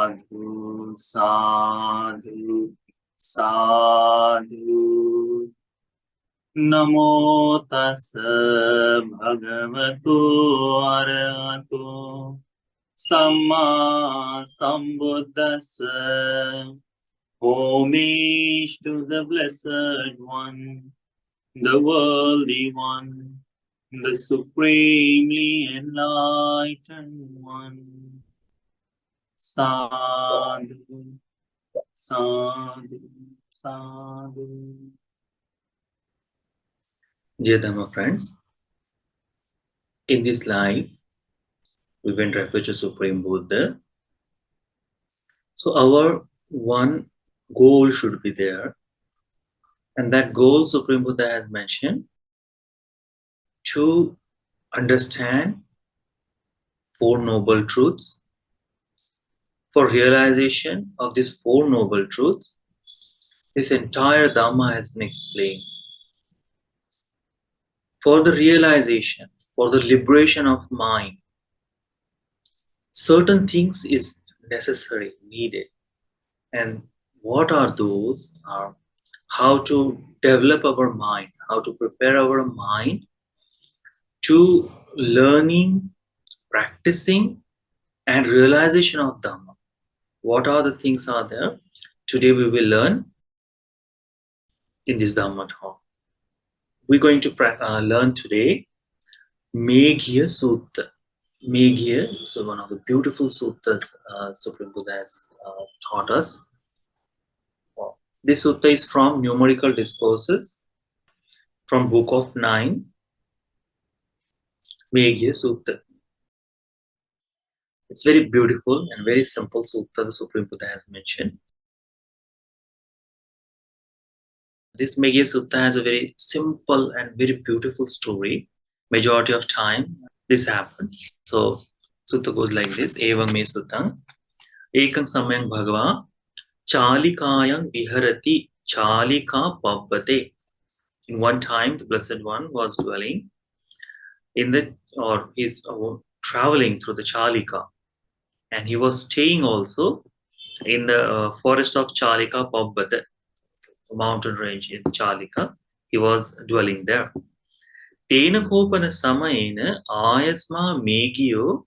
Sadhu, sadhu, sadhu. Namo tassa bhagavato arahato samma sambuddhassa. Homage to the Blessed One, the Worthy One, the Supremely Enlightened One. Sadhu, sadhu, sadhu. Dear Dhamma friends, in this life, we went refuge to Supreme Buddha. So our one goal should be there. And that goal Supreme Buddha has mentioned to understand Four Noble Truths. For realization of these Four Noble Truths, this entire Dhamma has been explained. For the realization, for the liberation of mind, certain things is necessary, needed. And what are those? Are how to develop our mind, how to prepare our mind to learning, practicing, and realization of Dhamma. What are the things are there? Today we will learn in this Dhamma talk. We're going to learn today Meghiya Sutta. Meghiya is one of the beautiful suttas Supreme Buddha has taught us. This sutta is from Numerical Discourses from Book of 9, Meghiya Sutta. It's very beautiful and very simple sutta the Supreme Buddha has mentioned. This Meghiya Sutta has a very simple and very beautiful story. Majority of time this happens. So sutta goes like this: Evam me suttam ekam samayam bhagava chalikayam viharati chalika pabbate. In one time, the Blessed One was dwelling in the, or is traveling through the Chalika, and he was staying also in the forest of Chalika Pabbate, the mountain range in Chalika. He was dwelling there. Tena kopana samayena ayasma meghiyo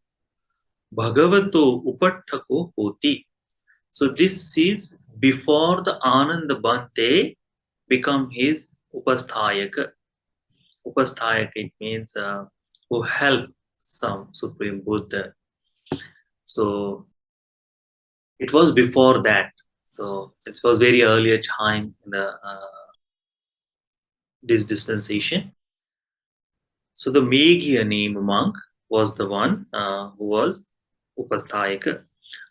bhagavato upattako hoti. So this is before the Ananda Bhante become his upasthayaka. Upasthayaka, it means who help some Supreme Buddha. So it was before that. So it was very earlier time in the this dispensation. So the Meghiya name monk was the one who was upasthayaka.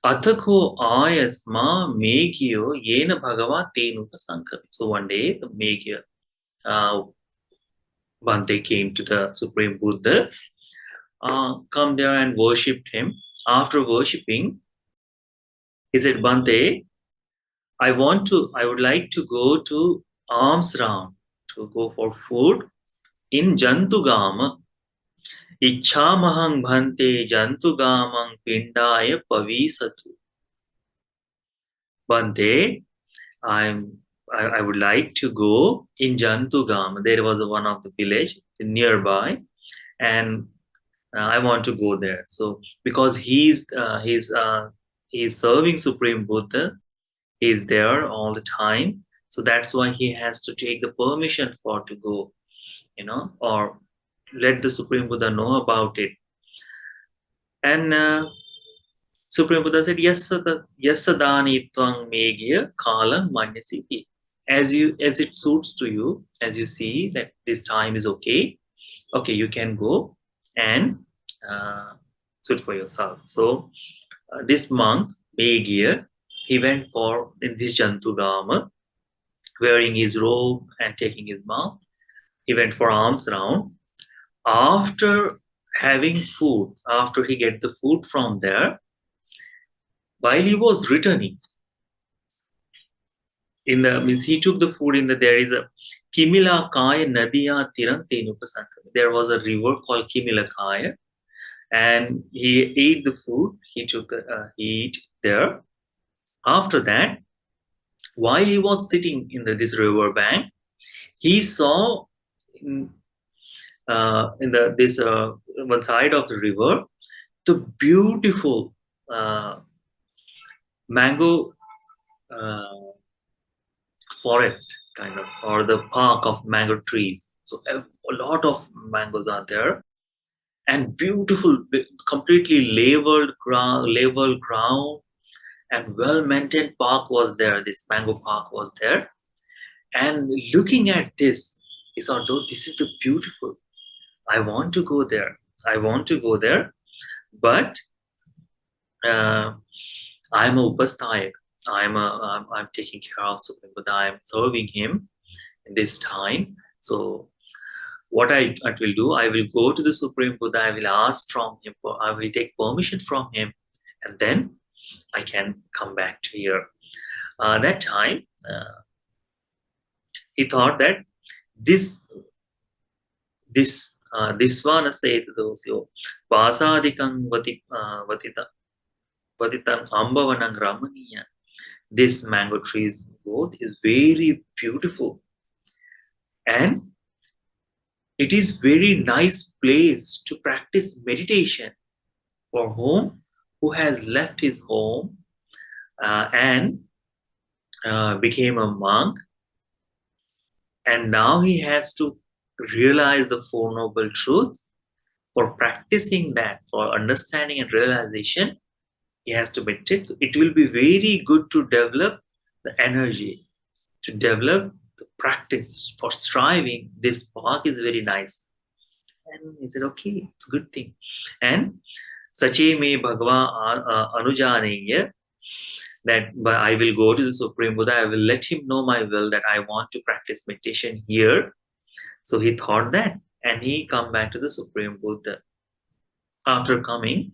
Athako ayasma Meghiyo yena bhagava tenupa sankam. So one day the Meghiya Bhante came to the Supreme Buddha, come there and worshipped him. After worshipping, he said, Bhante, I would like to go to alms round, to go for food in Jantugama. Ichamahang Bhante Jantugamang Pindaya Pavisatu. Bhante, I would like to go in Jantugama. There was one of the village nearby, and I want to go there. So because he's serving Supreme Buddha, he is there all the time. So that's why he has to take the permission for to go, or let the Supreme Buddha know about it. And Supreme Buddha said, yes, sadani tvang meghiya kalang manyasiti. As it suits to you, as you see that this time is okay, you can go and suit for yourself. So this monk, Meghiya, he went for in this Jantugama, wearing his robe and taking his mount. He went for alms round. After having food, after he get the food from there, while he was returning, he took the food there is a Kimila Kaya Nadiya Tiran Tenupasankam. There was a river called Kimila Kaya, and he ate the food. He ate there. After that, while he was sitting in this river bank, he saw in, this one side of the river the beautiful mango uh, forest kind of, or the park of mango trees. So a lot of mangoes are there, and beautiful, completely level ground, and well maintained park was there. This mango park was there, and looking at this, he thought, "Oh, this is the beautiful. I want to go there. I want to go there." But uh, I'm a upasthayak. I'm taking care of Supreme Buddha. I'm serving him in this time. So what I will do, I will go to the Supreme Buddha. I will ask from him. I will take permission from him, and then I can come back to here. That time, he thought that this this one said those yo vasadikam vatitan ambavanang ramaniya. This mango tree's growth is very beautiful, and it is very nice place to practice meditation for who has left his home and became a monk, and now he has to realize the Four Noble Truths. For practicing that, for understanding and realization, he has to meditate. So it will be very good to develop the energy, to develop the practice for striving. This park is very nice. And he said, okay, it's a good thing. And Sache me Bhagwa Anujanenge, that but I will go to the Supreme Buddha, I will let him know my will that I want to practice meditation here. So he thought that, and he come back to the Supreme Buddha. After coming,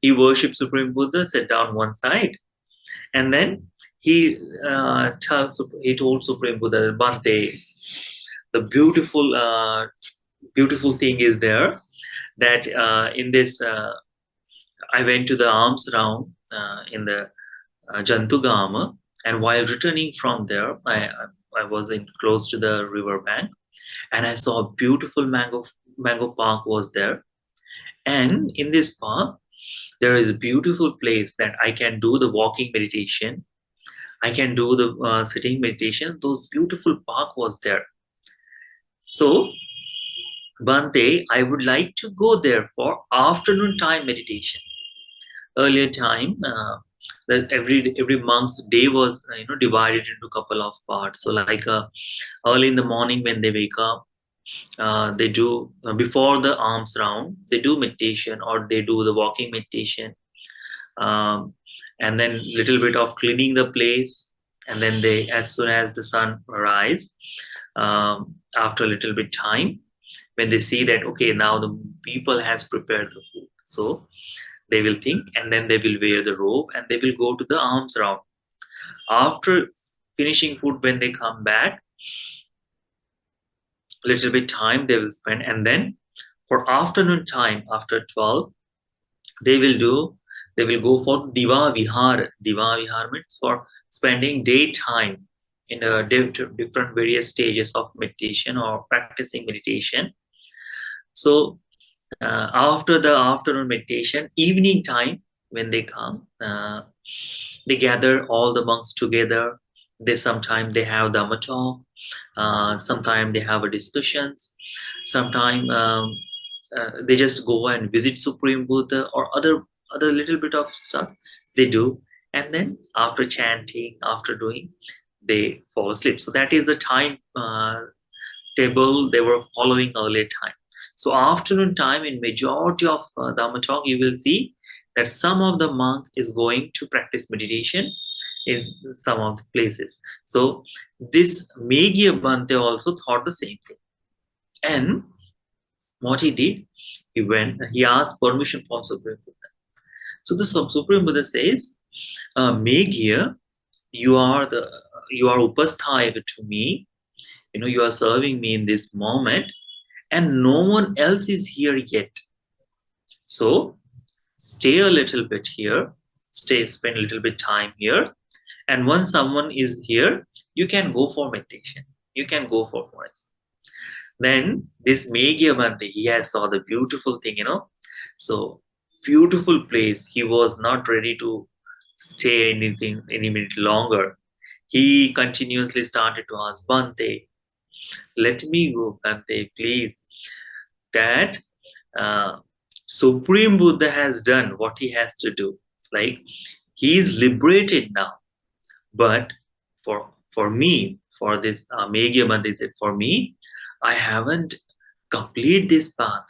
he worshipped Supreme Buddha, sat down one side, and then he he told Supreme Buddha, Bante, the beautiful thing is there that in this I went to the alms round in the Jantugama, and while returning from there, I was in close to the river bank, and I saw a beautiful mango park was there. And in this park, there is a beautiful place that I can do the walking meditation. I can do the sitting meditation. Those beautiful park was there. So Bante, I would like to go there for afternoon time meditation. Earlier time, that every monk's day was divided into a couple of parts. So like early in the morning when they wake up, they do before the alms round, they do meditation or they do the walking meditation, and then little bit of cleaning the place, and then they, as soon as the sun rise, after a little bit time, when they see that okay, now the people has prepared the food, so they will think, and then they will wear the robe and they will go to the alms round. After finishing food, when they come back, little bit time they will spend, and then for afternoon time after 12, they will do they will go for diva vihar. Diva vihar means for spending daytime in a different various stages of meditation or practicing meditation. So after the afternoon meditation, evening time, when they come, they gather all the monks together. They sometimes they have dhamma talk, sometimes they have a discussions, sometimes they just go and visit Supreme Buddha or other little bit of stuff they do, and then after chanting, after doing, they fall asleep. So that is the time table they were following earlier time. So afternoon time, in majority of Dhamma talk, you will see that some of the monk is going to practice meditation in some of the places. So this Meghiya Bhante also thought the same thing. And what he did, he asked permission from Supreme Buddha. So the Supreme Buddha says, Meghiya, you are upasthayaka to me. You are serving me in this moment, and no one else is here yet. So stay a little bit here, spend a little bit time here, And once someone is here, you can go for meditation. You can go for forest. Then this Meghiya, he has saw the beautiful thing, So beautiful place. He was not ready to stay anything any minute longer. He continuously started to ask Bante, let me go, Bante, please. That uh, Supreme Buddha has done what he has to do. Like he is liberated now. But for me, for this Meghiya Bante said, for me, I haven't complete this path.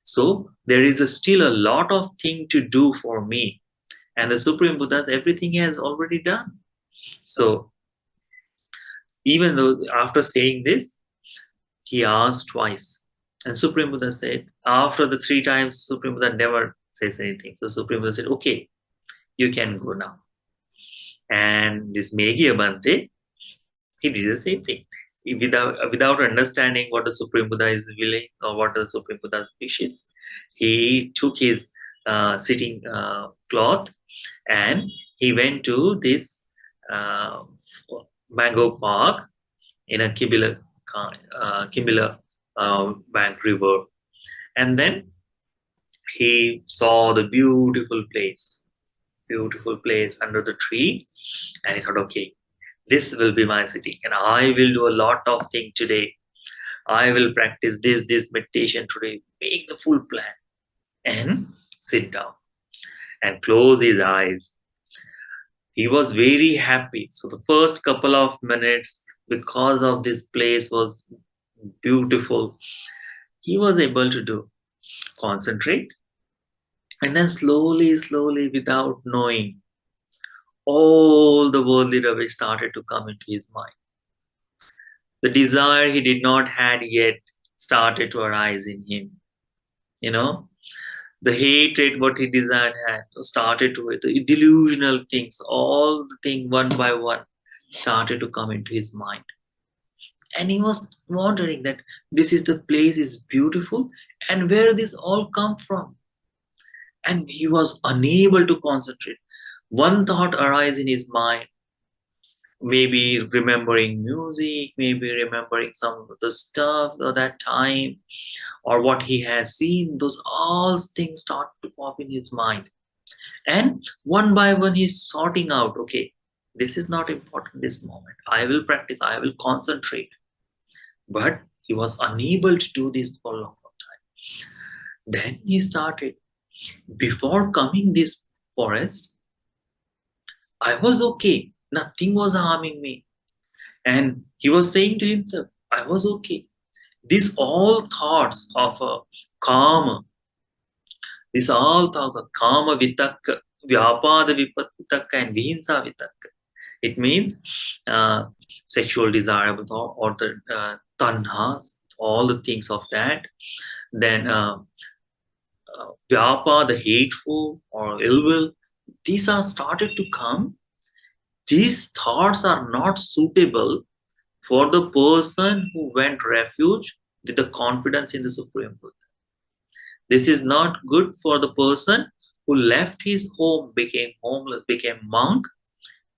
So there is still a lot of thing to do for me. And the Supreme Buddha, everything he has already done. So even though after saying this, he asked twice. And Supreme Buddha said, after the three times, Supreme Buddha never says anything. So Supreme Buddha said, okay, you can go now. And this Meghiya Bante, he did the same thing. Without understanding what the Supreme Buddha is willing or what the Supreme Buddha wishes, he took his sitting cloth and he went to this uh, mango park in a Kimbila Bank River, and then he saw the beautiful place under the tree, and he thought, okay, this will be my city, and I will do a lot of things today. I will practice this meditation today, make the full plan, and sit down and close his eyes. He was very happy. So the first couple of minutes, because of this place was beautiful, he was able to do concentrate, and then slowly, without knowing, all the worldly rubbish started to come into his mind. The desire he did not had yet started to arise in him. You know, the hatred what he desired had started to the delusional things, all the thing one by one started to come into his mind. And he was wondering that this is the place is beautiful and where this all come from. And he was unable to concentrate. One thought arise in his mind, maybe remembering music, maybe remembering some of the stuff at that time, or what he has seen. Those all things start to pop in his mind. And one by one, he's sorting out, okay, this is not important this moment. I will practice, I will concentrate. But he was unable to do this for a long time. Then he started. Before coming this forest, I was okay. Nothing was harming me. And he was saying to himself, I was okay. These all thoughts of karma, these all thoughts of karma vitakka, vyapada vipattaka, and vihimsa vitakka. It means uh, sexual desire or the tanha, all the things of that. Then vyapa, the hateful or ill will, these are started to come. These thoughts are not suitable for the person who went refuge with the confidence in the Supreme Buddha. This is not good for the person who left his home, became homeless, became monk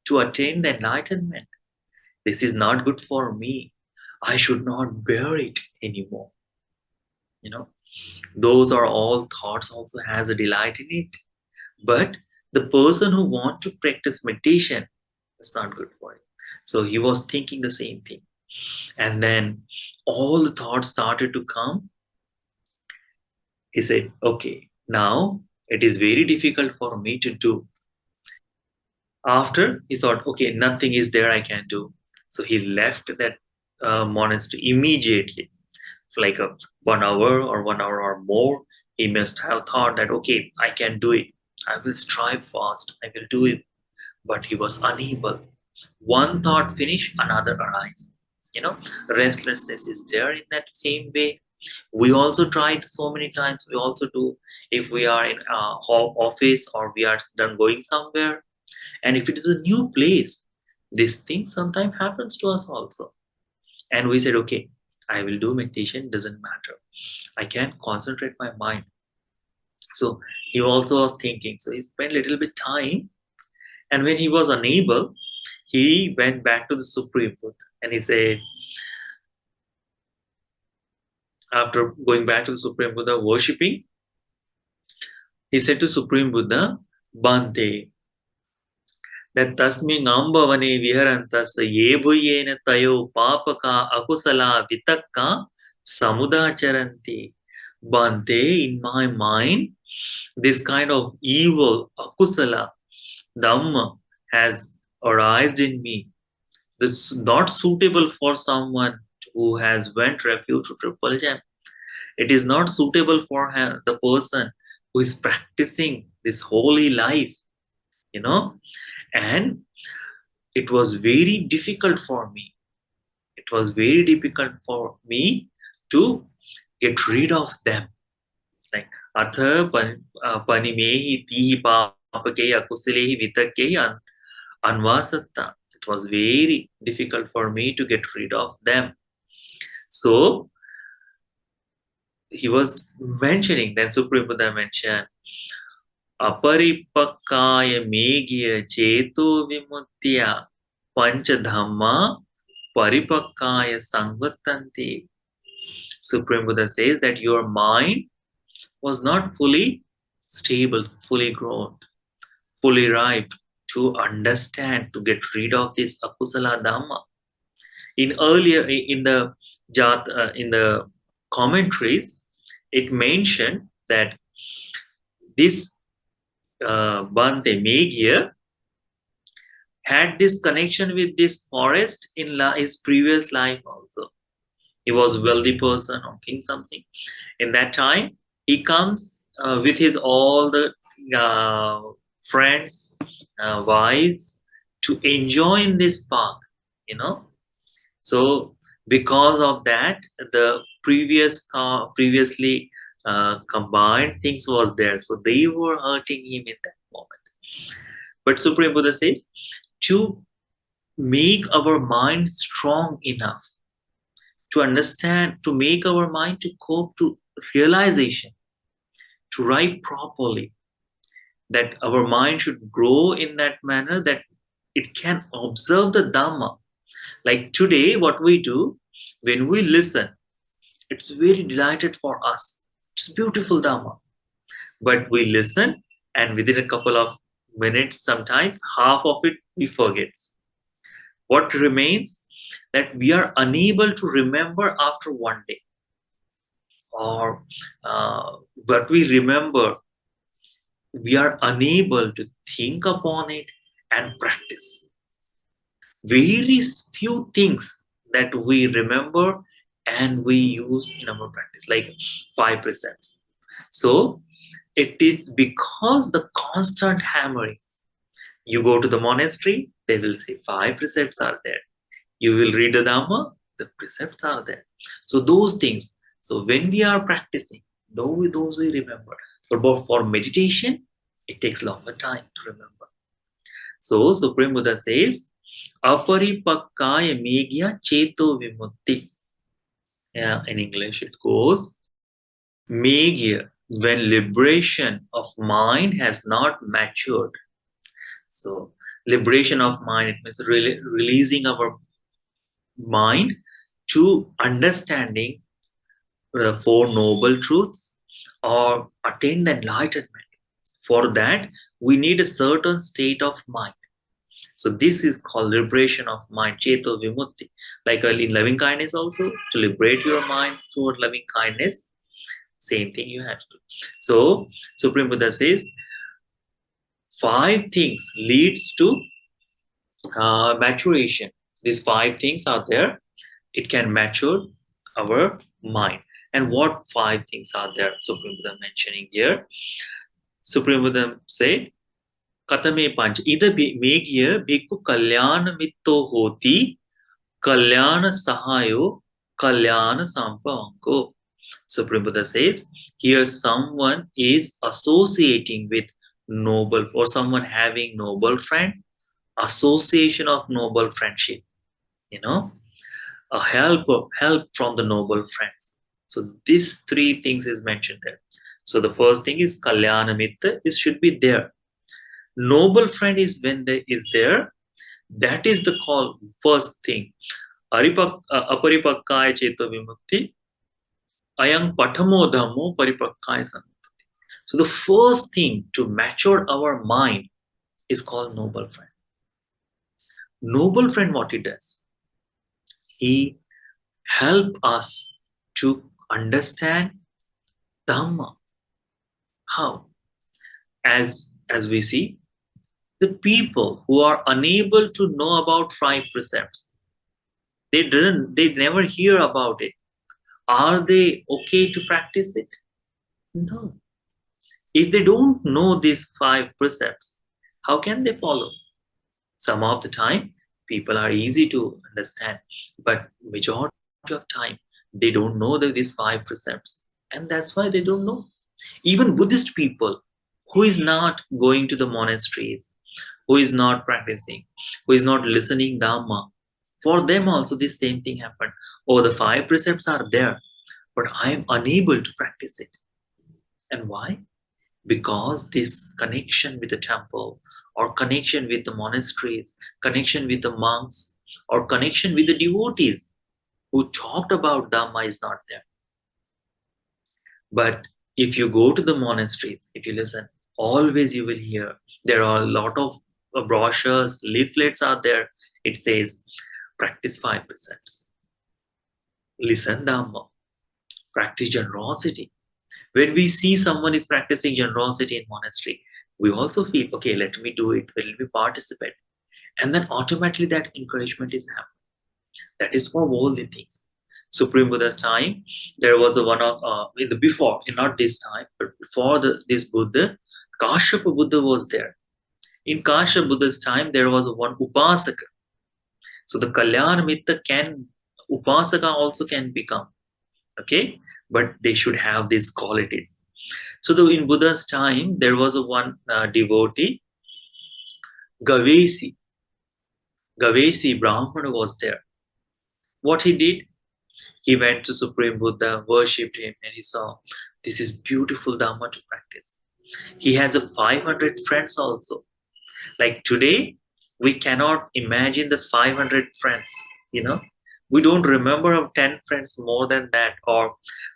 to attain the enlightenment. This is not good for me. I should not bear it anymore. You know, those are all thoughts also has a delight in it. But the person who want to practice meditation, it's not good for him. So he was thinking the same thing. And then all the thoughts started to come. He said, okay, now it is very difficult for me to do. After he thought, okay, nothing is there I can do. So he left that monastery immediately. Like a 1 hour or 1 hour or more, he must have thought that, okay, I can do it. I will strive fast. I will do it. But he was unable. One thought finished, another arise. Restlessness is there in that same way. We also tried so many times. We also do if we are in a office or we are done going somewhere, and if it is a new place, this thing sometimes happens to us also. And we said, okay, I will do meditation, doesn't matter. I can concentrate my mind. So he also was thinking. So he spent a little bit time, And when he was unable, he went back to the Supreme Buddha and he said, after going back to the Supreme Buddha worshipping, he said to Supreme Buddha, Bante, that tasming ambavane viharantas yebuyena tayo papaka akusala vitakka samudacharanti. Bante, in my mind, this kind of evil akusala dhamma has arisen in me. This is not suitable for someone who has went refuge to triple gem. It is not suitable for the person who is practicing this holy life, you know. And it was very difficult for me. It was very difficult for me to get rid of them. Like atha panimehi tihi papake akusilehi vitakehi anvasatta. It was very difficult for me to get rid of them. So he was mentioning, then Supreme Buddha mentioned, अपरिपक्काय मेघ्य चेतो विमुत्या panchadhamma paripakkaya sangvattanti. Supreme Buddha says that your mind was not fully stable, fully grown, fully ripe to understand, to get rid of this akusala dhamma. In earlier, in the commentaries, it mentioned that this Bante Meghiya had this connection with this forest in his previous life also. He was a wealthy person or king something. In that time, he comes with his all the friends, wives to enjoy in this park, you know. So because of that, the previously combined things was there. So they were hurting him in that moment. But Supreme Buddha says, to make our mind strong enough to understand, to make our mind to cope to realization, to write properly, that our mind should grow in that manner that it can observe the Dhamma. Like today, what we do, when we listen, it's very delighted for us. It's beautiful Dhamma. But we listen, and within a couple of minutes, sometimes half of it we forget. What remains that we are unable to remember after one day, or what we remember, we are unable to think upon it and practice. Very few things that we remember and we use in our practice, like 5 precepts. So it is because the constant hammering. You go to the monastery, they will say 5 precepts are there. You will read the Dhamma, the precepts are there. So those things. So when we are practicing, those we remember. But for meditation, it takes longer time to remember. So Supreme Buddha says, Aparipakkaya Meghiya Cheto Vimutti. Yeah, in English it goes, Meghiya, when liberation of mind has not matured. So liberation of mind, it means releasing our mind to understanding the Four Noble Truths or attain enlightenment. For that, we need a certain state of mind. So this is called liberation of mind, Cheto Vimutti. Like in loving kindness also, to liberate your mind toward loving kindness, same thing you have to do. So Supreme Buddha says, 5 things leads to maturation. These 5 things are there. It can mature our mind. And what 5 things are there? Supreme Buddha mentioning here. Supreme Buddha say, Katame Panch, Ida Meghiya Bhikkhu Kalyana Mitto Hoti, Kalyana Sahayo, Kalyana Sampavanko. Supreme Buddha says, here someone is associating with noble, or someone having noble friend, association of noble friendship, you know, a help from the noble friends. So these 3 things is mentioned there. So the first thing is Kalyana Mitta, it should be there. Noble friend is when they is there. That is the call first thing. Aparipakkaya cheto vimukti ayam patamo dhammo paripakkaya san. So the first thing to mature our mind is called noble friend. Noble friend, what he does, he help us to understand Dhamma. How? As we see, the people who are unable to know about five precepts, they never hear about it. Are they okay to practice it? No. If they don't know these five precepts, how can they follow? Some of the time, people are easy to understand, but majority of time, they don't know these five precepts, and that's why they don't know. Even Buddhist people who is not going to the monasteries, who is not practicing, who is not listening Dhamma, for them also this same thing happened. Oh, the five precepts are there, but I am unable to practice it. And why? Because this connection with the temple, or connection with the monasteries, connection with the monks, or connection with the devotees who talked about Dhamma is not there. But if you go to the monasteries, if you listen, always you will hear there are a lot of brochures, leaflets are there. It says, practice five precepts, listen Dhamma, practice generosity. When we see someone is practicing generosity in monastery, we also feel, okay, let me do it, let me participate. And then automatically that encouragement is happening. That is for all the things. Supreme Buddha's time, there was a one of in the before, not this time, but before this Buddha, Kashyapa Buddha was there. In Kashyapa Buddha's time, there was one Upasaka. So the Kalyan Mitta can Upasaka also can become, okay, but they should have these qualities. So in Buddha's time, there was a one devotee, Gavesi. Gavesi Brahmana was there. What he did, he went to Supreme Buddha, worshipped him, and he saw this is beautiful Dhamma to practice. He has a 500 friends also. Like today, we cannot imagine the 500 friends, you know. We don't remember of 10 friends more than that, or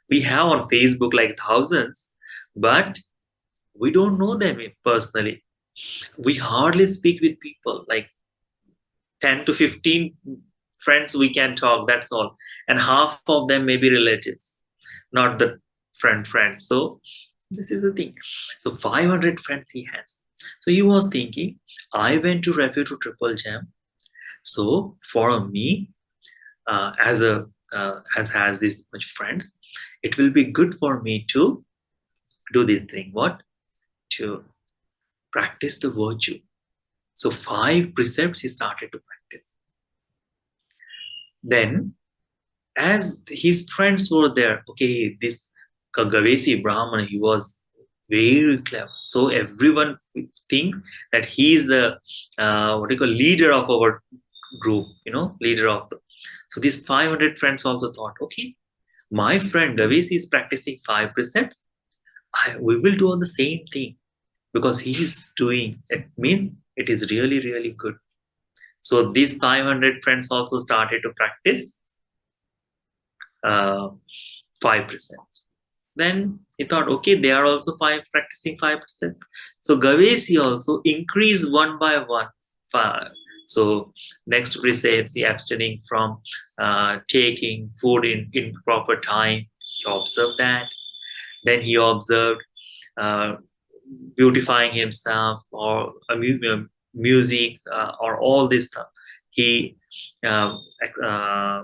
we have on Facebook like thousands, but we don't know them personally. We hardly speak with people, like 10 to 15 friends we can talk, that's all. And half of them may be relatives, not the friend. So this is the thing. So 500 friends he has. So he was thinking, I went to refuge to Triple Gem. So for me, as has this much friends, it will be good for me to do this thing. What? To practice the virtue. So five precepts he started to practice. Then, as his friends were there, okay, this Kagavesi Brahmana, he was very clever. So everyone think that he is the what do you call leader of our group, leader of the. So these 500 friends also thought, okay, my friend Gavesi is practicing five precepts. We will do the same thing because he is doing. It means it is really, really good. So these 500 friends also started to practice 5%. Then he thought, okay, they are also practicing 5%. So Gavesi also increased one by one. So next precepts, he abstaining from taking food in proper time. He observed that. Then he observed uh, beautifying himself, or music, or all this stuff. He uh, uh,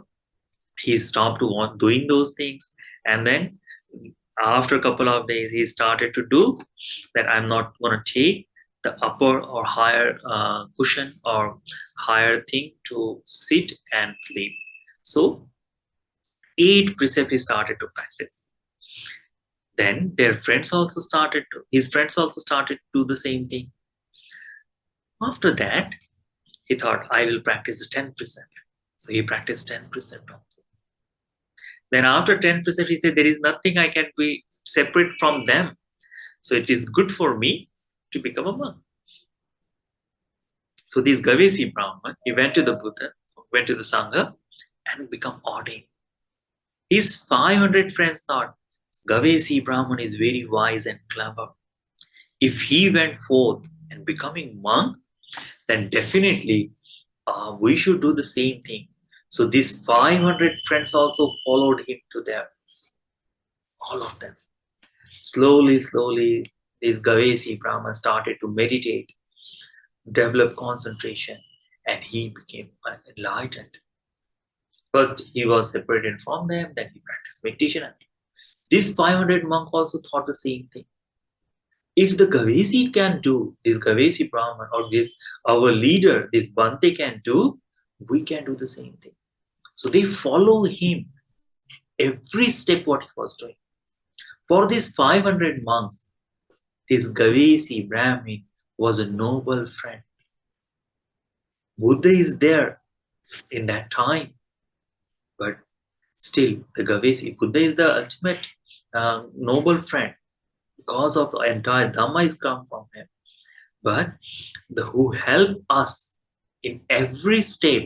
he stopped doing those things, and then after a couple of days he started to do that. I'm not going to take the upper or higher cushion or higher thing to sit and sleep. So 8 precepts he started to practice. Then his friends also started to do the same thing. After that, he thought, I will practice the 10%. So he practiced 10% also. Then after 10%, he said, there is nothing I can be separate from them. So it is good for me to become a monk. So this Gavesi Brahman, he went to the Buddha, went to the Sangha, and become ordained. His 500 friends thought Gavesi Brahman is very wise and clever. If he went forth and becoming monk, then definitely we should do the same thing. So these 500 friends also followed him to there, all of them. Slowly, slowly, this Gavesi Brahman started to meditate, develop concentration, and he became enlightened. First, he was separated from them, then he practiced meditation. This 500 monk also thought the same thing. If the Gavesi can do, this Gavesi Brahman or this our leader, this Bante can do, we can do the same thing. So they follow him every step what he was doing. For these 500 monks, this Gavesi Brahmin was a noble friend. Buddha is there in that time, but still the Gavesi, Buddha is the ultimate noble friend because of the entire Dhamma is come from him. But the who help us in every step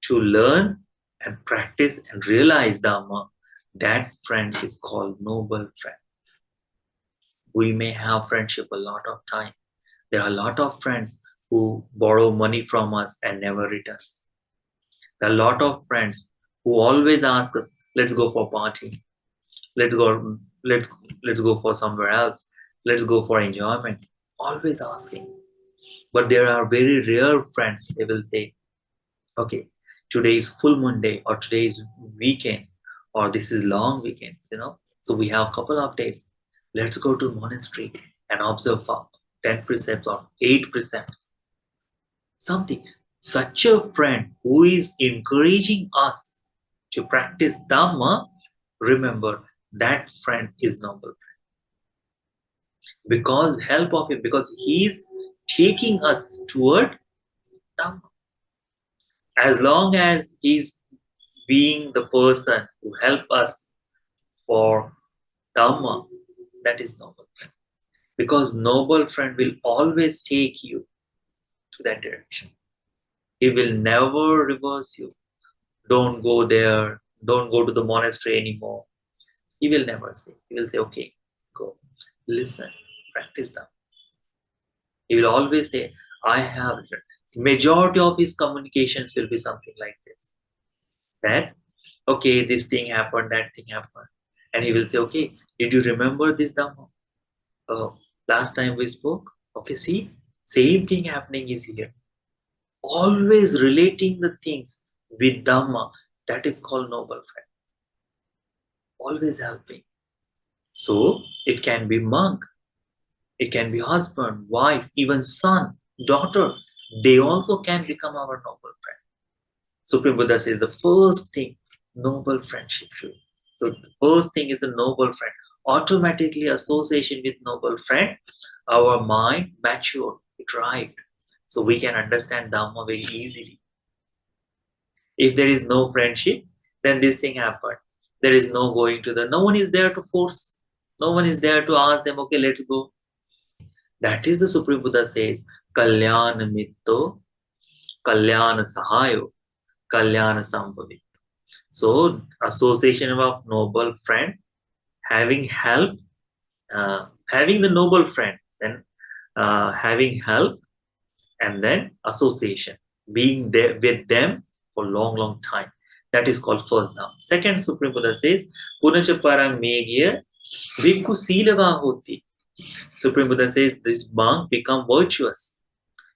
to learn and practice and realize Dhamma, that friend is called noble friend. We may have friendship a lot of time. There are a lot of friends who borrow money from us and never returns. There are a lot of friends who always ask us, let's go for party. Let's go, let's let's go for somewhere else. Let's go for enjoyment. Always asking. But there are very rare friends, they will say, okay, today is full moon day, or today is weekend, or this is long weekends, So we have a couple of days. Let's go to monastery and observe 10 precepts or 8 precepts. Something. Such a friend who is encouraging us to practice Dhamma, remember that friend is noble. Because help of him, because he is taking us toward Dhamma. As long as he's being the person who help us for Dhamma, that is noble friend. Because noble friend will always take you to that direction. He will never reverse you. Don't go there. Don't go to the monastery anymore. He will never say. He will say, okay, go. Listen, practice Dhamma. He will always say, I have. Majority of his communications will be something like this. That, okay, this thing happened, that thing happened. And he will say, okay, did you remember this Dhamma? Last time we spoke? Okay, see, same thing happening is here. Always relating the things with Dhamma, that is called noble friend. Always helping. So, it can be monk, it can be husband, wife, even son, daughter. They also can become our noble friend. Supreme Buddha says the first thing, noble friendship should. So the first thing is a noble friend. Automatically association with noble friend, our mind matured, it arrived. So we can understand Dhamma very easily. If there is no friendship, then this thing happened. There is no going to no one is there to force. No one is there to ask them, okay, let's go. That is the Supreme Buddha says, Kalyana Mitto, Kalyana Sahayo, Kalyana Sambhavi. So, association of noble friend, having help, having the noble friend, then having help, and then association, being there with them for long, long time. That is called first Dham. Second, Supreme Buddha says, Punacha parang Meghiya, Bhikkhu Silava hoti. Supreme Buddha says, this monk become virtuous.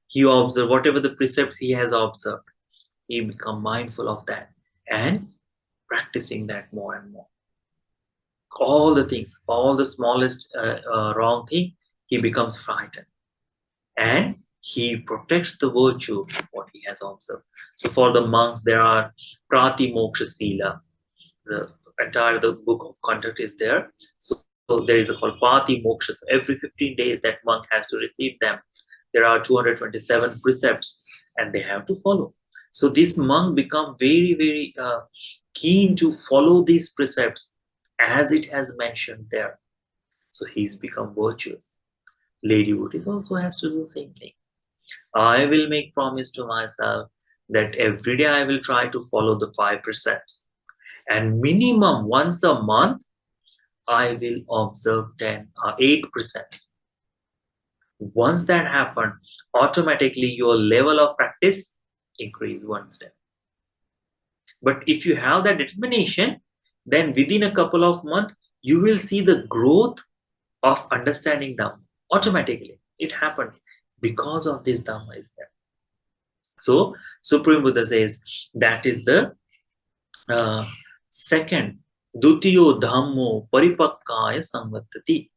He observe whatever the precepts he has observed. He become mindful of that and practicing that more and more. All the things, all the smallest wrong thing, he becomes frightened. And he protects the virtue of what he has observed. So for the monks, there are Prati Moksha Sila. The entire book of conduct is there. So there is a called Pati Moksha. So every 15 days that monk has to receive them. There are 227 precepts and they have to follow. So this monk become very, very keen to follow these precepts as it has mentioned there. So he's become virtuous. Lady Buddhist also has to do the same thing. I will make promise to myself that every day I will try to follow the 5%. And minimum once a month, I will observe 8%. Once that happens, automatically your level of practice increase one step. But if you have that determination, then within a couple of months, you will see the growth of understanding Dhamma. Automatically, it happens because of this Dhamma is there. So, Supreme Buddha says that is the second. Dutiyo Dhammo Paripakkaya Samvattati.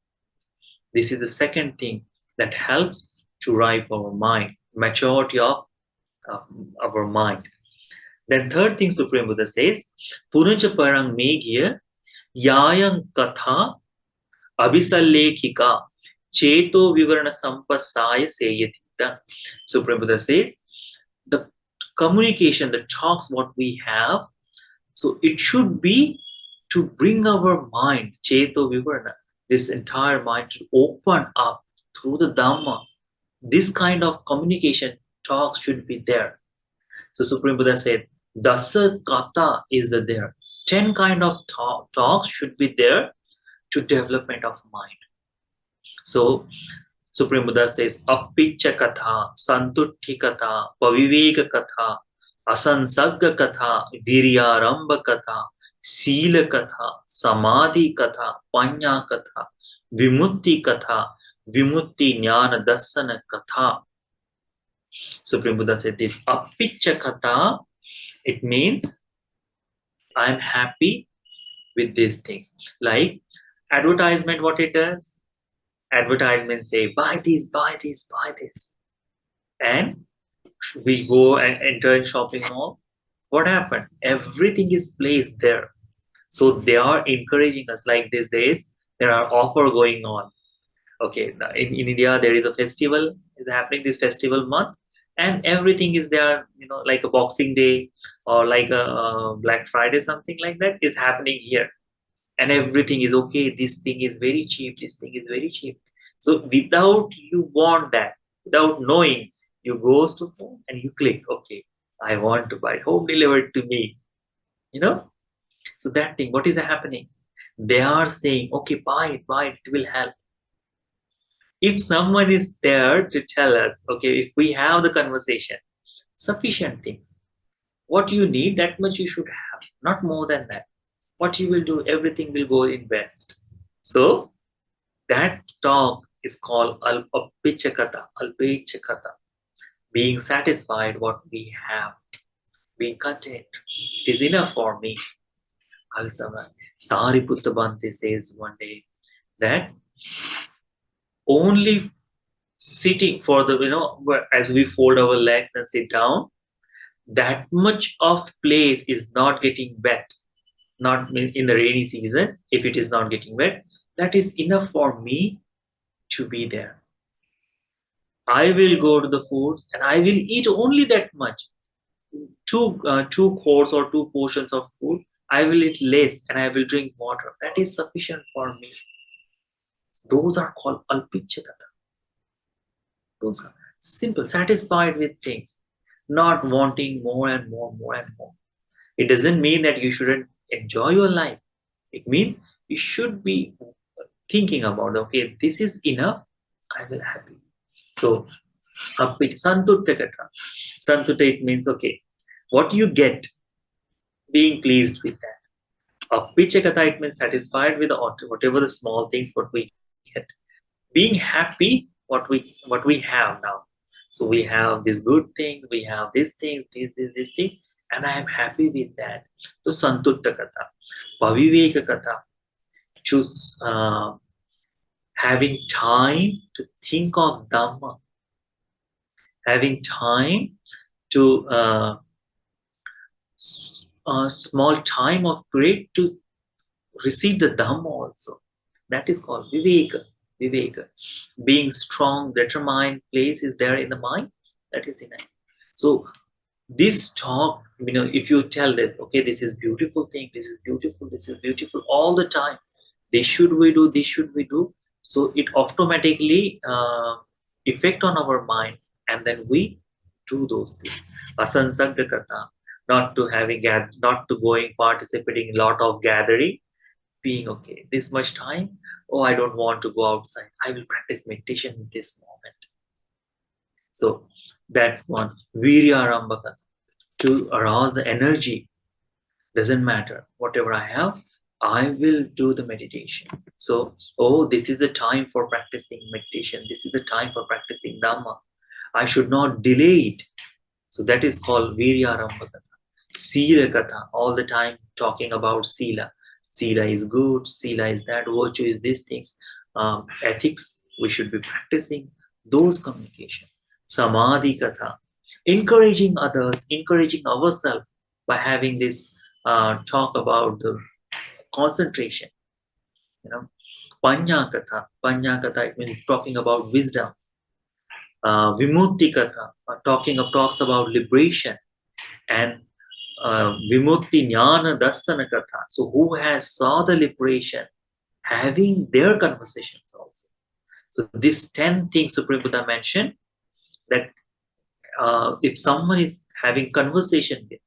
This is the second thing that helps to ripe our mind, maturity of our mind. Then third thing Supreme Buddha says, Punacha Parang Meghiya Yayang Katha Abhisallekika Cheto Vivarana Sampasaya Seyatita. Supreme Buddha says, the communication, the talks what we have, so it should be to bring our mind, Cheto Vivarana, this entire mind to open up through the Dhamma. This kind of communication talks should be there. So Supreme Buddha said, Dasa Kata is there. 10 kind of talks should be there to development of mind. So Supreme Buddha says, Appicha Katha, Santutti Katha, Paviveka Katha, Asansagga Katha, Viryaramba Katha, Sila Katha, Samadhi Katha, Panya Katha, Vimutti Katha, Vimutti Jnana Dassana Katha. Supreme Buddha said this, Appicha Katha, it means I'm happy with these things. Like advertisement, what it does? Advertisement say, buy this, buy this, buy this. And we go and enter in shopping mall. What happened? Everything is placed there. So they are encouraging us, like these days, there are offer going on. Okay, in India, there is a festival is happening this festival month, and everything is there, like a Boxing Day or like a Black Friday, something like that is happening here. And everything is okay. This thing is very cheap. This thing is very cheap. So without you want that, without knowing, you go to phone and you click, okay, I want to buy it. Home delivered to me. So that thing, what is happening? They are saying, okay, buy it, it will help. If someone is there to tell us, okay, if we have the conversation, sufficient things, what you need, that much you should have, not more than that. What you will do, everything will go in best. So that talk is called Alpichakata, being satisfied what we have, being content. It is enough for me. Also, Sariputta Bhante says one day that only sitting for the, as we fold our legs and sit down, that much of place is not getting wet. Not in the rainy season, if it is not getting wet, that is enough for me to be there. I will go to the foods and I will eat only that much. Two quarts or 2 portions of food, I will eat less and I will drink water. That is sufficient for me. Those are called alpichakata. Those are simple, satisfied with things, not wanting more and more, more and more. It doesn't mean that you shouldn't enjoy your life. It means you should be thinking about, okay, this is enough, I will happy. So, Santutta Kata. Santutta, it means, okay, what you get, being pleased with that. Appicha Kata, it means satisfied with whatever the small things what we get. Being happy what we have now. So we have these good things, we have these things, these things, and I am happy with that. So Santutta Kata. Paviveka Kata. Choose having time to think of Dhamma, having time to small time of prayer to receive the Dhamma also. That is called Viveka. Viveka. Being strong, determined place is there in the mind. That is enough. So this talk, if you tell this, okay, this is beautiful thing, this is beautiful all the time. This should we do, this should we do. So it automatically affect on our mind. and then we do those things. Asansagda katha, not to having not to going participating in lot of gathering, being okay. This much time, oh, I don't want to go outside. I will practice meditation in this moment. So that one, virya arambha katha, to arouse the energy. Doesn't matter whatever I have, I will do the meditation. So, oh, this is the time for practicing meditation. This is the time for practicing dhamma. I should not delay it. So that is called virya arambha katha. Sila katha, all the time talking about sila. Sila is good, sila is that, virtue is these things. Ethics, we should be practicing those communication. Samadhi katha, encouraging others, encouraging ourselves by having this talk about the concentration. You know, panya katha, it means talking about wisdom. Vimutti katha, talks about liberation, and Vimutti Jnana Dassana Katha. So who has saw the liberation, having their conversations also. So these 10 things Supreme Buddha mentioned, that if someone is having conversation with,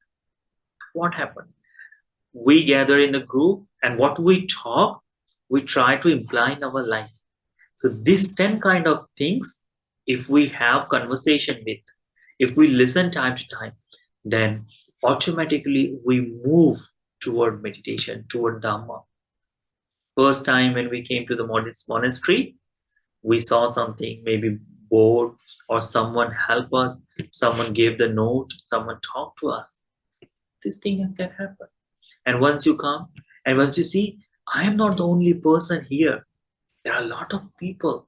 what happened? We gather in a group, and what we talk, we try to imply in our life. So these 10 kind of things, if we have conversation with, if we listen time to time, then automatically we move toward meditation, toward Dhamma. First time when we came to the monastery, we saw something, maybe bored, or someone help us, someone gave the note, someone talked to us. This thing can happen. And once you come, and once you see, I am not the only person here. There are a lot of people.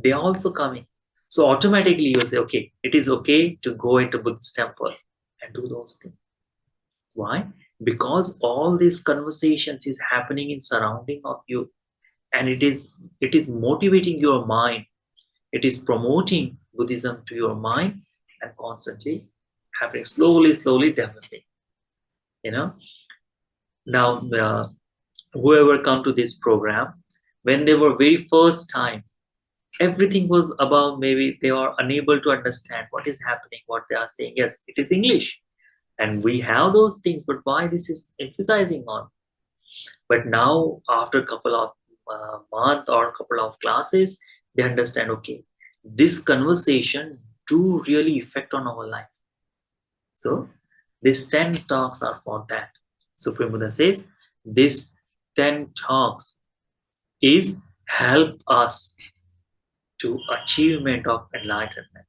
They are also coming. So automatically you say, okay, it is okay to go into Buddhist temple and do those things. Why? Because all these conversations is happening in surrounding of you, and it is motivating your mind. It is promoting Buddhism to your mind, and constantly happening, slowly developing. You know. Now, whoever come to this program, when they were very first time, everything was about, maybe they are unable to understand what is happening, what they are saying. Yes, it is English, and we have those things, but why this is emphasizing on? But now, after a couple of months or a couple of classes, they understand, okay, this conversation do really affect on our life. So these 10 talks are for that. Supreme Buddha says, this 10 talks is help us to achievement of enlightenment.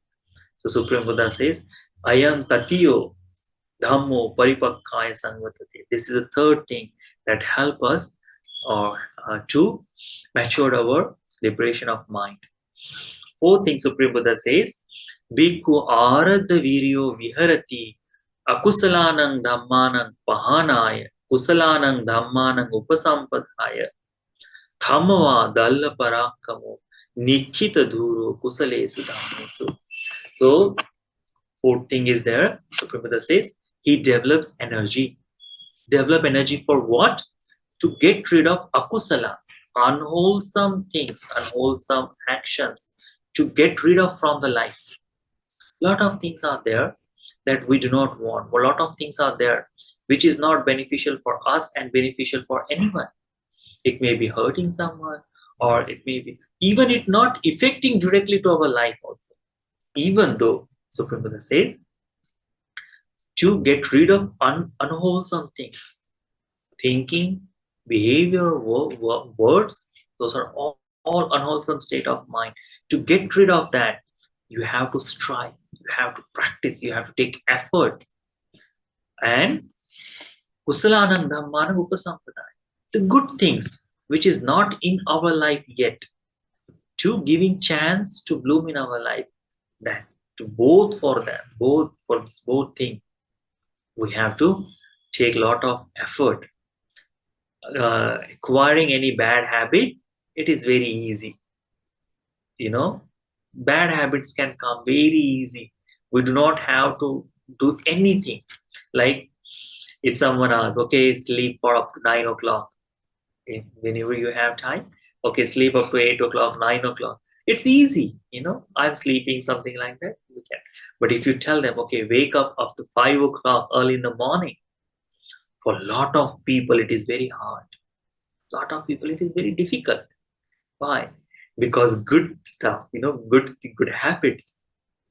So Supreme Buddha says, Ayam tatiyo dhammo paripakkaya sangvatate. This is the third thing that help us to mature our liberation of mind. Fourth thing Supreme Buddha says, Bhikkhu aradha viryo viharati akusalanang dhammanang pahanaya kusalanang dhammanang upasampadhaya thamava dalla parakamo nikhita dhuru kusalesu dhammesu. So fourth thing is there, Supreme Buddha says, he develops energy. Develop energy for what? To get rid of akusala, unwholesome things, unwholesome actions, to get rid of from the life. A lot of things are there that we do not want. A lot of things are there which is not beneficial for us and beneficial for anyone. It may be hurting someone, or it may be even it not affecting directly to our life also. Even though Supreme Buddha says, to get rid of unwholesome things, thinking, behavior, words, those are all unwholesome state of mind. To get rid of that, you have to strive, you have to practice, you have to take effort. And kusalanam dhammanam upasampadaya, the good things which is not in our life yet, to giving chance to bloom in our life, that to both for this both thing, we have to take a lot of effort. Acquiring any bad habit, it is very easy. You know, bad habits can come very easy. We do not have to do anything. Like if someone asks, okay, sleep for up to 9 o'clock. Whenever you have time, okay, sleep up to 8 o'clock, 9 o'clock. It's easy, you know, I'm sleeping, something like that. We can. But if you tell them, okay, wake up after 5 o'clock early in the morning, for a lot of people, it is very hard. A lot of people, it is very difficult. Why? Because good stuff, you know, good habits,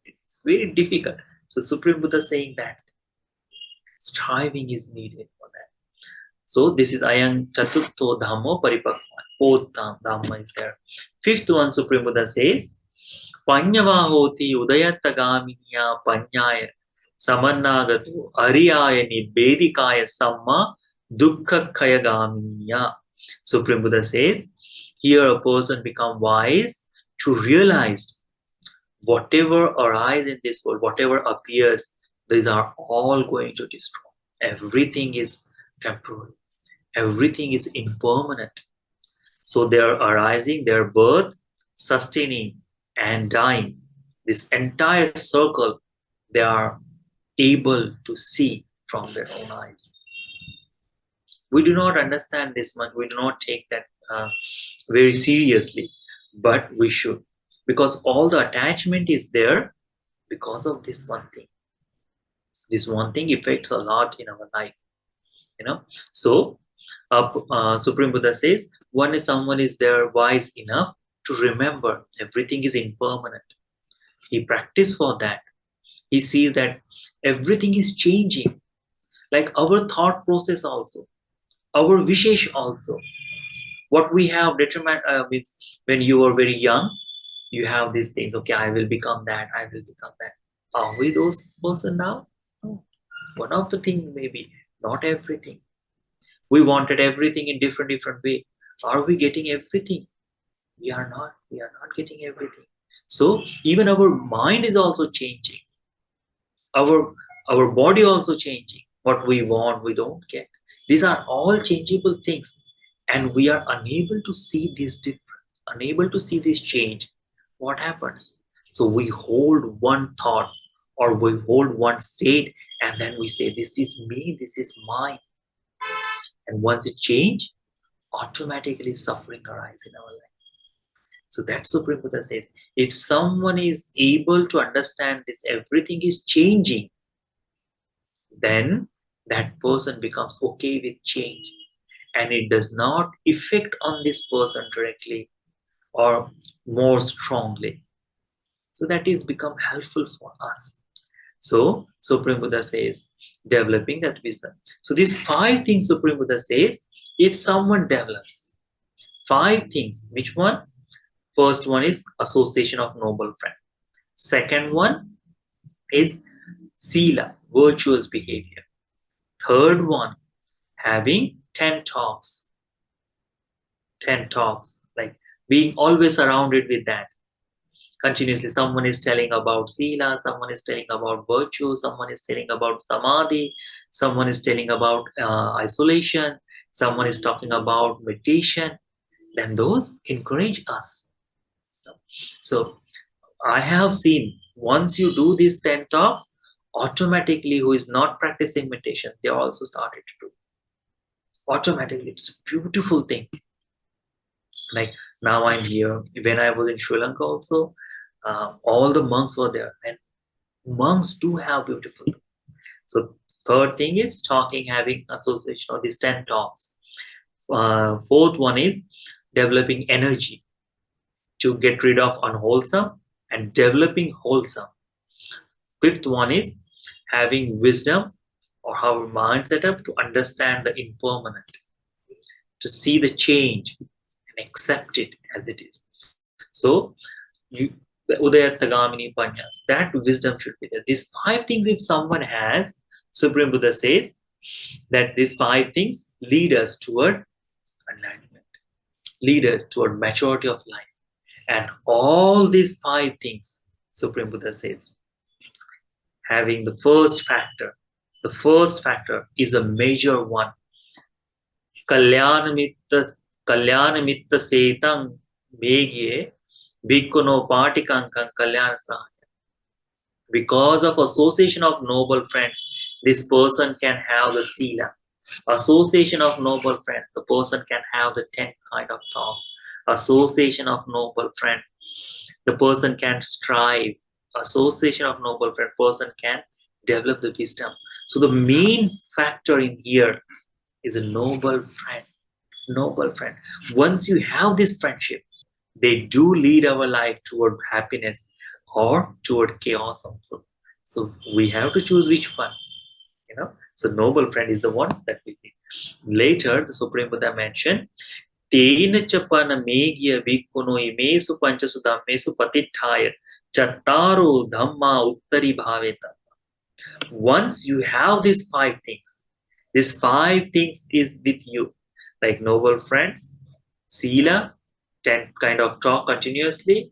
it's very difficult. So Supreme Buddha saying that striving is needed for that. So this is Ayang Chaturtho Dhammo Paripakva. Fourth Dhamma is there. Fifth one, Supreme Buddha says, Panyava hoti udayatagaminya panyaya samannagatu ariyaya nibedikaya samma dukkha kayagaminya. Supreme Buddha says, here a person become wise to realize whatever arises in this world, whatever appears, these are all going to destroy. Everything is temporary. Everything is impermanent. So they are arising, their birth, sustaining, and dying. This entire circle, they are able to see from their own eyes. We do not understand this much. We do not take that very seriously, but we should, because all the attachment is there because of this one thing. This one thing affects a lot in our life, you know. So Supreme Buddha says, one is someone is there wise enough to remember everything is impermanent. He practiced for that. He sees that everything is changing, like our thought process also, our wishes also. What we have determined means when you are very young, you have these things. Okay, I will become that. I will become that. Are we those person now? No. One of the things maybe, not everything. We wanted everything in different way. Are we getting everything? We are not. We are not getting everything. So even our mind is also changing. Our body also changing. What we want, we don't get. These are all changeable things, and we are unable to see this difference, unable to see this change. What happens? So we hold one thought or we hold one state, and then we say, this is me, this is mine. And once it change, automatically suffering arises in our life. So that Supreme Buddha says, if someone is able to understand this, everything is changing, then that person becomes okay with change, and it does not affect on this person directly or more strongly. So that is become helpful for us. So Supreme Buddha says, developing that wisdom. So these 5 things Supreme Buddha says, if someone develops 5 things, which one? First one is association of noble friend. Second one is sila, virtuous behavior. Third one, having 10 talks. 10 talks, like being always surrounded with that. Continuously, someone is telling about sila, someone is telling about virtue, someone is telling about samadhi, someone is telling about isolation, someone is talking about meditation. Then those encourage us. So I have seen, once you do these 10 talks, automatically who is not practicing meditation, they also started to do. Automatically, it's a beautiful thing. Like now I'm here. When I was in Sri Lanka also, all the monks were there, and monks do have beautiful. So third thing is talking, having association of these 10 talks. Fourth one is developing energy to get rid of unwholesome and developing wholesome. Fifth one is having wisdom or our mind set up to understand the impermanent, to see the change and accept it as it is. So the Udayatagamini Panyas, that wisdom should be there. These 5 things, if someone has, Supreme Buddha says that these 5 things lead us toward enlightenment, lead us toward maturity of life. And all these 5 things, Supreme Buddha says, having the first factor is a major one. Kalyanamitta setang Meghiya bhikkhuno patikankam kalyana sahaya. Because of association of noble friends, this person can have the sila. Association of noble friends, the person can have the 10 kind of thought. Association of noble friend, The person can strive. Association of noble friend, person can develop the wisdom. So the main factor in here is a noble friend. Noble friend. Once you have this friendship, they do lead our life toward happiness or toward chaos also. So we have to choose which one. So noble friend is the one that we need. Later, the Supreme Buddha mentioned, Tena chapana meghiya vikkuno imesu panchasu dhammesu patithaya chattaro dhamma uttari bhaveta. Once you have these five things is with you, like noble friends, sila, 10 kind of talk continuously,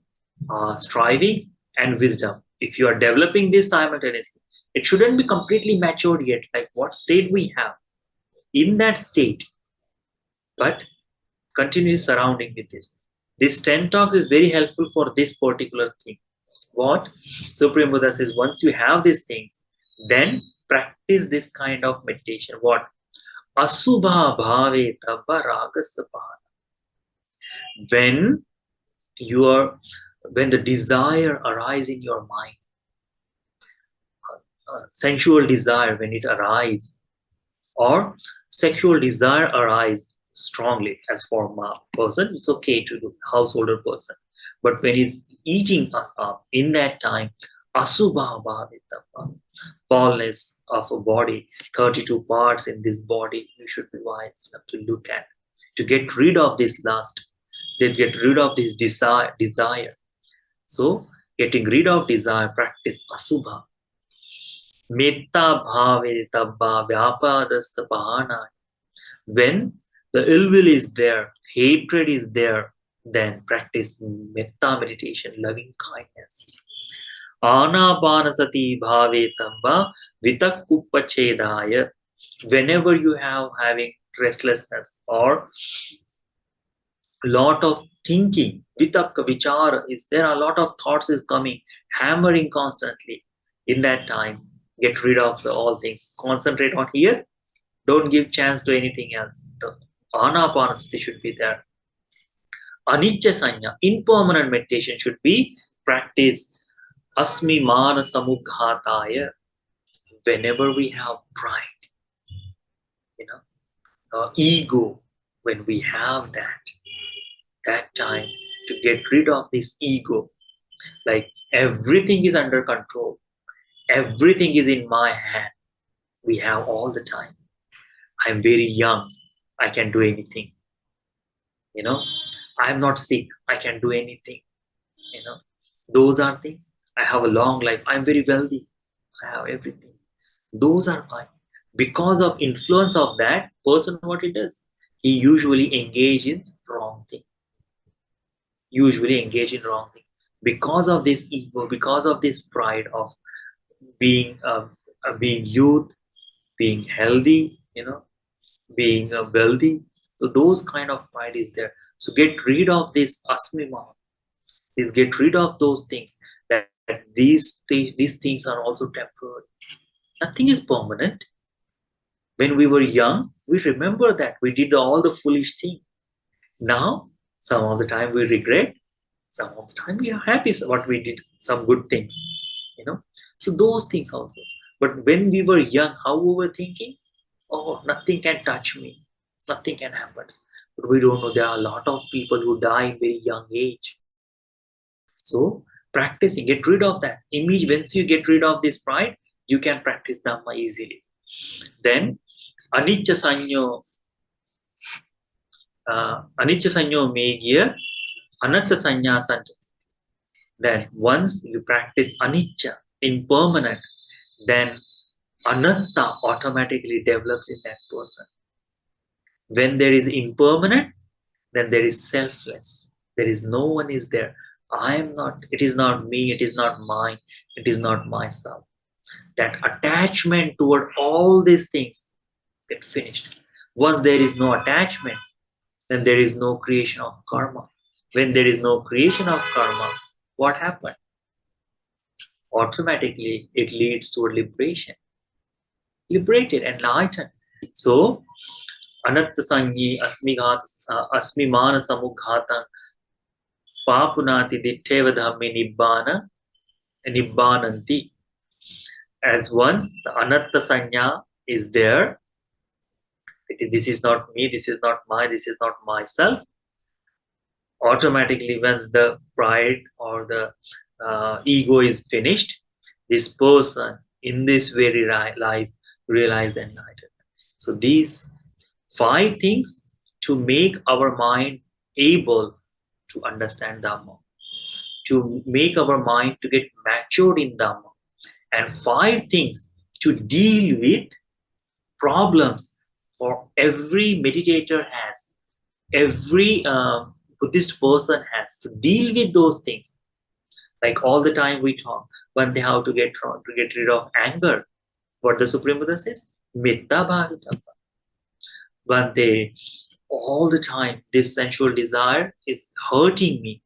striving, and wisdom. If you are developing this simultaneously, it shouldn't be completely matured yet, like what state we have. In that state, but continue surrounding with this. This 10 talks is very helpful for this particular thing. What Supreme Buddha says, once you have these things, then practice this kind of meditation. What? Asubha bhave tabba ragasapana. When the desire arises in your mind, sensual desire, when it arises, or sexual desire arises strongly, as for a person, it's okay to do, householder person. But when he's eating us up, in that time, asubha bhavita, foulness of a body, 32 parts in this body, you should be wise enough to look at, to get rid of this lust, to get rid of this desire. So, getting rid of desire, practice asubha. Metta bhave tabba vyapadasya bahana. When the ill will is there, hatred is there, then practice metta meditation, loving kindness. Anapanasati bhave tabba vitakkupachedaya. Whenever you have having restlessness or lot of thinking, vitakka vichara is there, a lot of thoughts is coming, hammering constantly. In that time, get rid of all things. Concentrate on here. Don't give chance to anything else. The anapanasati should be there. Anicca sanya, impermanent meditation should be practice. Asmi mana samughataya. Whenever we have pride, ego, when we have that time to get rid of this ego, like everything is under control, everything is in my hand, we have all the time. I'm very young, I can do anything. I'm not sick, I can do anything. Those are things. I have a long life, I'm very wealthy, I have everything. Those are fine. Because of influence of that person, what he does, he usually engages in wrong thing. Because of this ego, because of this pride of being youth, being healthy, being wealthy. So those kind of pride is there. So get rid of this asmima. Is get rid of those things, that these things are also temporary. Nothing is permanent. When we were young, we remember that we did all the foolish things. Now, some of the time we regret, some of the time we are happy what we did, some good things. So those things also. But when we were young, how we were thinking? Oh, nothing can touch me, nothing can happen. But we don't know, there are a lot of people who die in very young age. So practicing, get rid of that image. Once you get rid of this pride, you can practice Dhamma easily. Then anicca sanyo meghiya anatta sanya santati. Then once you practice anicca, impermanent, then anatta automatically develops in that person. When there is impermanent, then there is selfless. There is no one is there. I am not, it is not me, it is not mine, it is not myself. That attachment toward all these things get finished. Once there is no attachment, then there is no creation of karma. When there is no creation of karma, what happened? Automatically, it leads to liberation. Liberated, enlightened. So, anatta sanyi asmi mana samughatan. Papunati ditteva dhammi nibbananti. As once the anatta sanya is there, this is not me, this is not mine, this is not myself. Automatically, once the pride or the ego is finished, this person in this very life realized enlightenment. So these 5 things to make our mind able to understand Dhamma, to make our mind to get matured in Dhamma, and 5 things to deal with problems for every meditator has, every Buddhist person has to deal with those things. Like all the time we talk, when they have to get rid of anger, what the Supreme Buddha says, Mitta Bhavita. When they all the time this sensual desire is hurting me,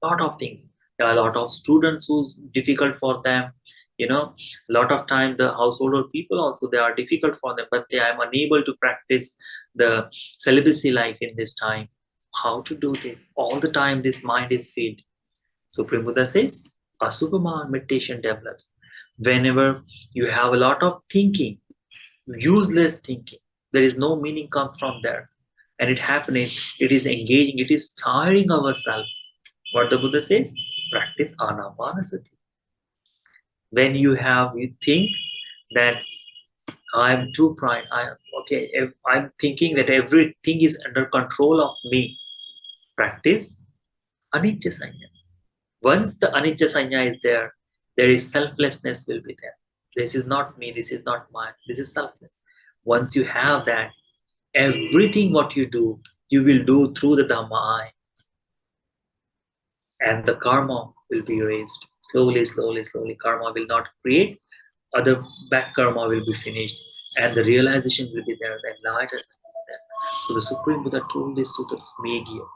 lot of things. There are a lot of students who's difficult for them, a lot of time the household or people also, they are difficult for them, but they are unable to practice the celibacy life in this time. How to do this? All the time this mind is filled. Supreme Buddha says Asubhama meditation develops whenever you have a lot of thinking, useless thinking. There is no meaning come from there. And it happening, it is engaging, it is tiring ourselves. What the Buddha says, practice anapanasati. When you think that I'm too pride, if I'm thinking that everything is under control of me, practice anicca sanya. Once the anicca sanya is there, there is selflessness will be there. This is not me, this is not mine, this is selfless. Once you have that, everything what you do, you will do through the Dhamma eye. And the karma will be erased. Slowly, slowly, slowly, karma will not create, other back karma will be finished, and the realization will be there, the enlightenment will be there. So the Supreme Buddha told this to the Meghiya.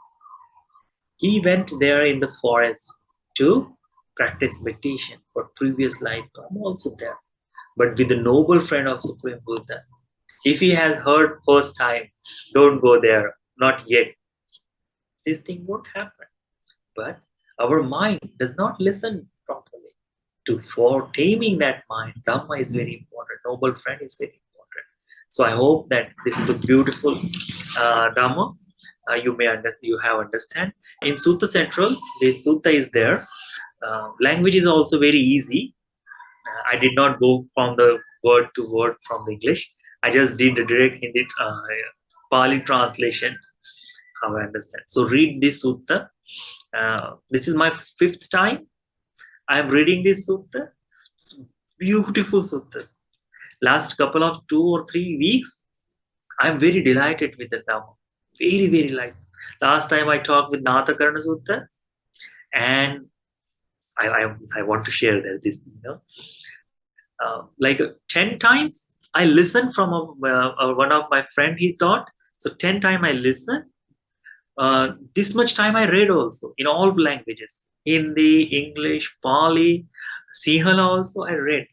He went there in the forest to practice meditation for previous life. I'm also there. But with the noble friend of Supreme Buddha, if he has heard first time, don't go there, not yet. This thing won't happen. But our mind does not listen properly. For taming that mind, Dhamma is very important. Noble friend is very important. So I hope that this is a beautiful Dhamma. You may understand. You have understand. In Sutta Central, this Sutta is there. Language is also very easy. I did not go from the word to word from the English. I just did the direct Hindi Pali translation. How I understand. So read this Sutta. This is my 5th time I am reading this Sutta. It's beautiful Suttas. Last couple of 2 or 3 weeks, I am very delighted with the Dhamma. Very, very light. Last time I talked with Nathakarna Sutta, and I want to share that this, like 10 times I listened from one of my friend, he taught. So 10 times I listened. This much time I read also in all languages, Hindi, English, Pali, Sinhala also I read,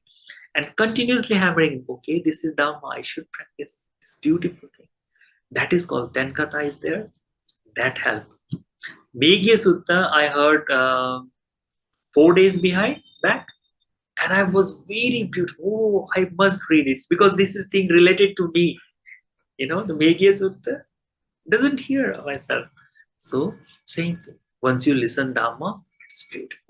and continuously hammering. Okay, this is Dhamma. I should practice this beautiful thing. That is called Tenkata is there. That helped. Meghiya Sutta I heard 4 days back, and I was very beautiful. Oh, I must read it because this is thing related to me. The Meghiya Sutta doesn't hear myself. So same thing. Once you listen Dhamma, it's beautiful.